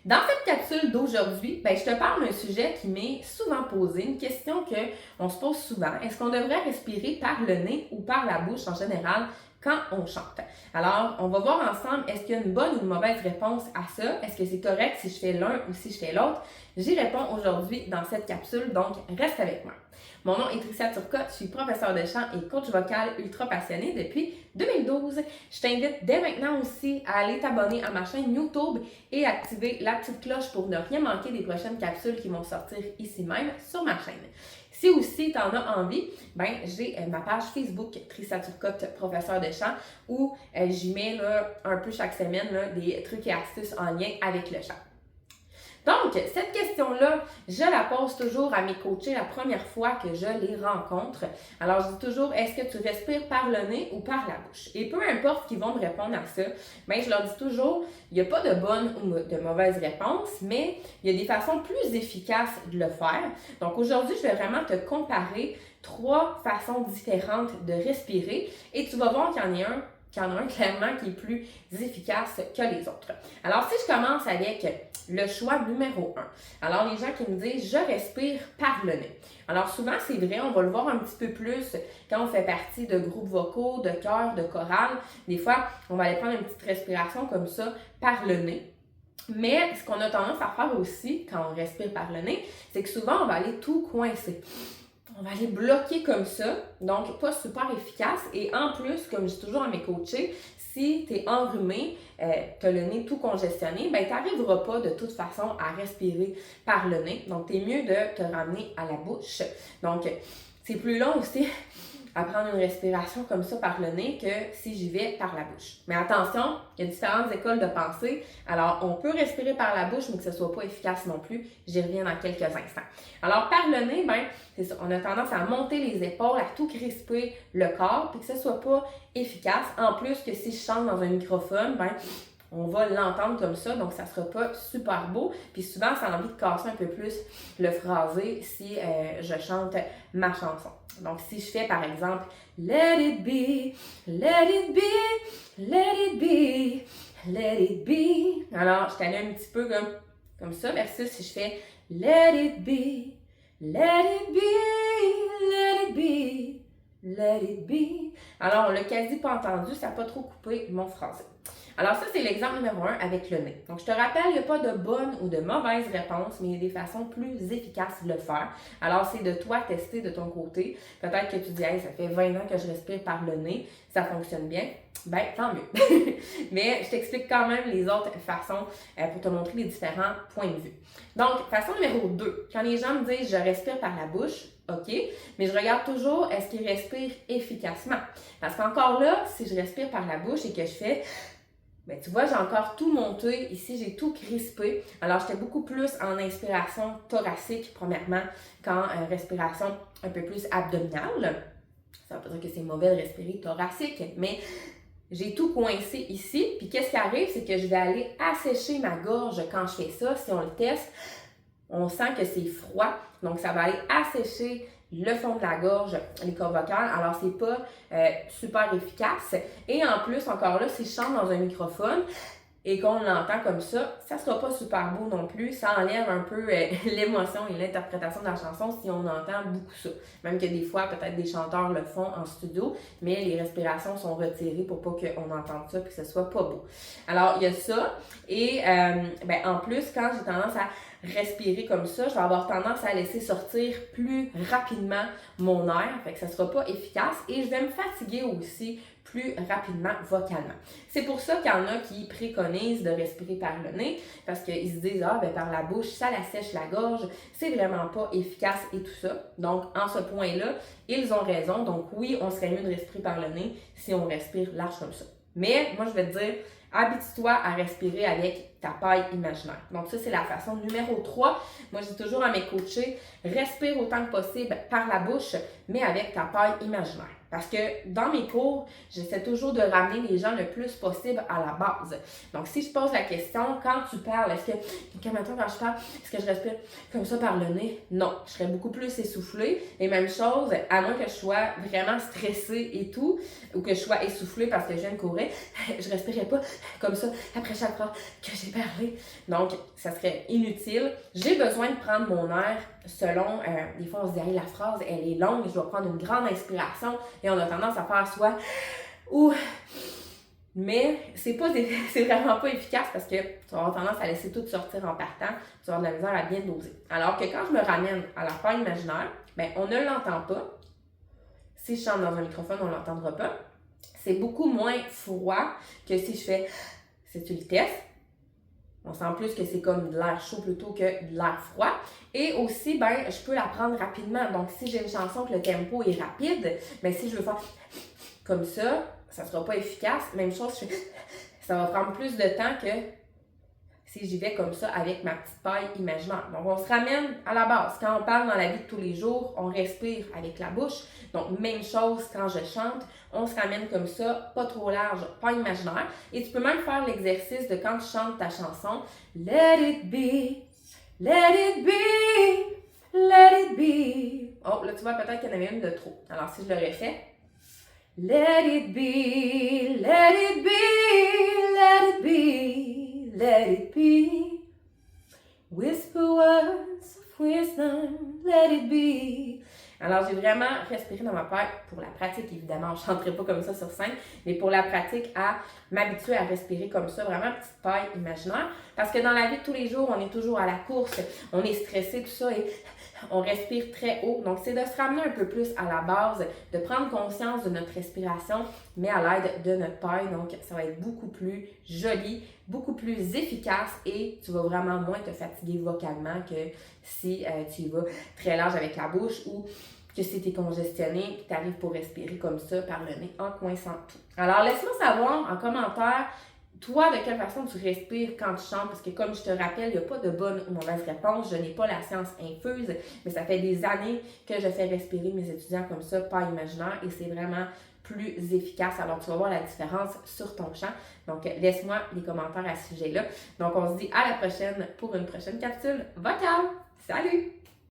Dans cette capsule d'aujourd'hui, je te parle d'un sujet qui m'est souvent posé, une question qu'on se pose souvent. Est-ce qu'on devrait respirer par le nez ou par la bouche en général quand on chante? Alors, on va voir ensemble, est-ce qu'il y a une bonne ou une mauvaise réponse à ça? Est-ce que c'est correct si je fais l'un ou si je fais l'autre? J'y réponds aujourd'hui dans cette capsule, donc reste avec moi. Mon nom est Tricia Turcotte, je suis professeure de chant et coach vocal ultra passionnée depuis 2012. Je t'invite dès maintenant aussi à aller t'abonner à ma chaîne YouTube et activer la petite cloche pour ne rien manquer des prochaines capsules qui vont sortir ici même sur ma chaîne. Si aussi tu en as envie, j'ai ma page Facebook Tricia Turcotte, professeure de chant, où j'y mets un peu chaque semaine des trucs et astuces en lien avec le chant. Donc, cette question-là, je la pose toujours à mes coachés la première fois que je les rencontre. Alors, je dis toujours, est-ce que tu respires par le nez ou par la bouche? Et peu importe qu'ils vont me répondre à ça, je leur dis toujours, il n'y a pas de bonne ou de mauvaise réponse, mais il y a des façons plus efficaces de le faire. Donc, aujourd'hui, je vais vraiment te comparer 3 façons différentes de respirer et tu vas voir qu'il y en a un clairement qui est plus efficace que les autres. Alors, si je commence avec le choix numéro 1. Alors, les gens qui me disent « je respire par le nez ». Alors, souvent, c'est vrai, on va le voir un petit peu plus quand on fait partie de groupes vocaux, de chœurs, de chorales. Des fois, on va aller prendre une petite respiration comme ça par le nez. Mais ce qu'on a tendance à faire aussi quand on respire par le nez, c'est que souvent, on va aller tout coincer. On va aller bloquer comme ça, donc pas super efficace. Et en plus, comme je dis toujours à mes coachés, si tu es enrhumé, tu as le nez tout congestionné, tu n'arriveras pas de toute façon à respirer par le nez. Donc, tu es mieux de te ramener à la bouche. Donc, c'est plus long aussi à prendre une respiration comme ça par le nez que si j'y vais par la bouche. Mais attention, il y a différentes écoles de pensée. Alors, on peut respirer par la bouche, mais que ce ne soit pas efficace non plus. J'y reviens dans quelques instants. Alors, par le nez, c'est ça. On a tendance à monter les épaules, à tout crisper le corps, puis que ce ne soit pas efficace. En plus que si je chante dans un microphone, on va l'entendre comme ça, donc ça ne sera pas super beau. Puis souvent, ça a envie de casser un peu plus le phrasé si je chante ma chanson. Donc, si je fais par exemple « Let it be, let it be, let it be, let it be ». Alors, je t'allais un petit peu comme ça, versus si je fais « Let it be, let it be, let it be, let it be ». Alors, on l'a quasi pas entendu, ça n'a pas trop coupé mon phrasé. Alors ça, c'est l'exemple numéro 1 avec le nez. Donc, je te rappelle, il n'y a pas de bonne ou de mauvaise réponse, mais il y a des façons plus efficaces de le faire. Alors, c'est de toi tester de ton côté. Peut-être que tu dis, hey, ça fait 20 ans que je respire par le nez, ça fonctionne bien. Tant mieux. Mais je t'explique quand même les autres façons pour te montrer les différents points de vue. Donc, façon numéro 2. Quand les gens me disent, je respire par la bouche, OK, mais je regarde toujours, est-ce qu'ils respirent efficacement? Parce qu'encore là, si je respire par la bouche et que je fais... tu vois, j'ai encore tout monté. Ici, j'ai tout crispé. Alors, j'étais beaucoup plus en inspiration thoracique, premièrement, qu'en respiration un peu plus abdominale. Ça veut pas dire que c'est mauvais de respirer thoracique, mais j'ai tout coincé ici. Puis, qu'est-ce qui arrive? C'est que je vais aller assécher ma gorge quand je fais ça. Si on le teste, on sent que c'est froid. Donc, ça va aller assécher le fond de la gorge, les cordes vocales. Alors, c'est pas super efficace. Et en plus, encore là, si je chante dans un microphone et qu'on l'entend comme ça sera pas super beau non plus. Ça enlève un peu l'émotion et l'interprétation de la chanson si on entend beaucoup ça. Même que des fois, peut-être des chanteurs le font en studio, mais les respirations sont retirées pour pas qu'on entende ça et que ce soit pas beau. Alors, il y a ça. Et en plus, quand j'ai tendance à respirer comme ça, je vais avoir tendance à laisser sortir plus rapidement mon air, fait que ça sera pas efficace et je vais me fatiguer aussi plus rapidement vocalement. C'est pour ça qu'il y en a qui préconisent de respirer par le nez parce qu'ils se disent par la bouche, ça la sèche la gorge, c'est vraiment pas efficace et tout ça. Donc, en ce point-là, ils ont raison. Donc oui, on serait mieux de respirer par le nez si on respire large comme ça. Mais moi, je vais te dire, habitue-toi à respirer avec ta paille imaginaire. Donc ça, c'est la façon numéro 3. Moi, je dis toujours à mes coachés, respire autant que possible par la bouche, mais avec ta paille imaginaire. Parce que dans mes cours, j'essaie toujours de ramener les gens le plus possible à la base. Donc, si je pose la question, quand tu parles, maintenant quand je parle, est-ce que je respire comme ça par le nez? Non, je serais beaucoup plus essoufflée. Et même chose, à moins que je sois vraiment stressée et tout, ou que je sois essoufflée parce que je viens de courir, je respirerais pas comme ça après chaque phrase que j'ai parlé. Donc, ça serait inutile. J'ai besoin de prendre mon air selon, des fois on se dit, hey, la phrase, elle est longue, je dois prendre une grande inspiration et on a tendance à faire soit ou. Mais c'est vraiment pas efficace parce que tu vas avoir tendance à laisser tout sortir en partant, tu vas avoir de la misère à bien doser. Alors que quand je me ramène à la peur imaginaire, ben on ne l'entend pas. Si je chante dans un microphone, on ne l'entendra pas. C'est beaucoup moins froid que si je fais, si tu le testes, on sent plus que c'est comme de l'air chaud plutôt que de l'air froid. Et aussi, ben, je peux la prendre rapidement. Donc, si j'ai une chanson que le tempo est rapide, ben, si je veux faire comme ça ne sera pas efficace. Même chose, ça va prendre plus de temps que si j'y vais comme ça avec ma petite paille imaginaire. Donc, on se ramène à la base. Quand on parle dans la vie de tous les jours, on respire avec la bouche. Donc, même chose quand je chante, on se ramène comme ça, pas trop large, pas imaginaire. Et tu peux même faire l'exercice de quand tu chantes ta chanson, Let it be, let it be, let it be. Oh, là, tu vois, peut-être qu'il y en avait une de trop. Alors, si je l'aurais fait, Let it be, let it be, let it be, let it be. Whisper words of wisdom, let it be. Alors, j'ai vraiment respiré dans ma tête pour la pratique, évidemment, je ne chanterai pas comme ça sur scène, mais pour la pratique à m'habituer à respirer comme ça, vraiment petite paille imaginaire. Parce que dans la vie de tous les jours, on est toujours à la course, on est stressé, tout ça, et on respire très haut. Donc, c'est de se ramener un peu plus à la base, de prendre conscience de notre respiration, mais à l'aide de notre paille. Donc, ça va être beaucoup plus joli, beaucoup plus efficace et tu vas vraiment moins te fatiguer vocalement que si tu y vas très large avec la bouche ou que si tu es congestionné et tu arrives pour respirer comme ça par le nez en coinçant tout. Alors, laisse-moi savoir en commentaire, toi, de quelle façon tu respires quand tu chantes, parce que comme je te rappelle, il n'y a pas de bonne ou mauvaise réponse. Je n'ai pas la science infuse, mais ça fait des années que je fais respirer mes étudiants comme ça, pas imaginaire, et c'est vraiment plus efficace. Alors, tu vas voir la différence sur ton chant. Donc, laisse-moi les commentaires à ce sujet-là. Donc, on se dit à la prochaine pour une prochaine capsule vocale. Salut!